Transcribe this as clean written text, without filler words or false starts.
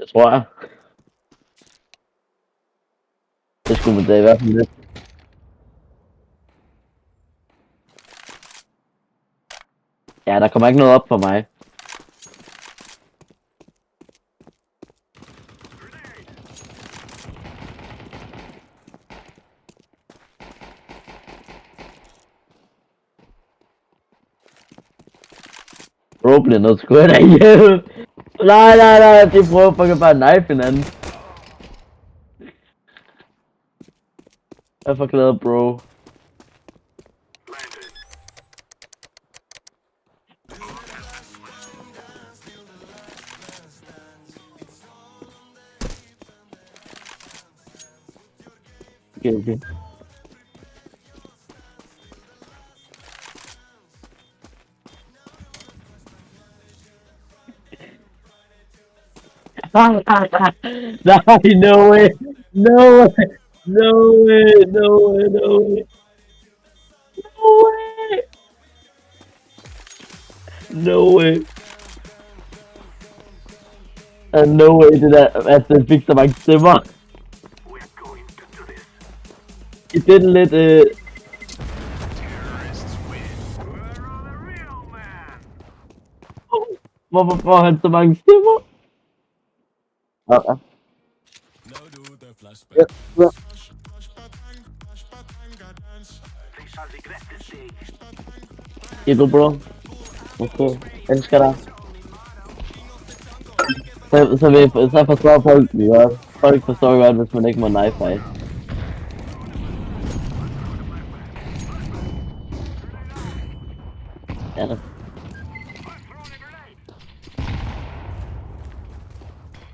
Det tror jeg. Det skulle man da i hvert fald lidt. Ja, der kommer ikke noget op for mig. Bro bliver nødt til at gå derhjemme. Nej, de prøver fucking bare at knife hinanden. Jeg er for glad, bro. Okay. No way! No way! No way! No way! No way! No way! No way! And no way did at den fik så mange stemmer. It didn't let Hvorfor får han så mange stemmer? Ja. Itu bro. Okay, elsker dig. Så forstår folk det godt. Folk forstår godt, hvis man ikke må knife fight.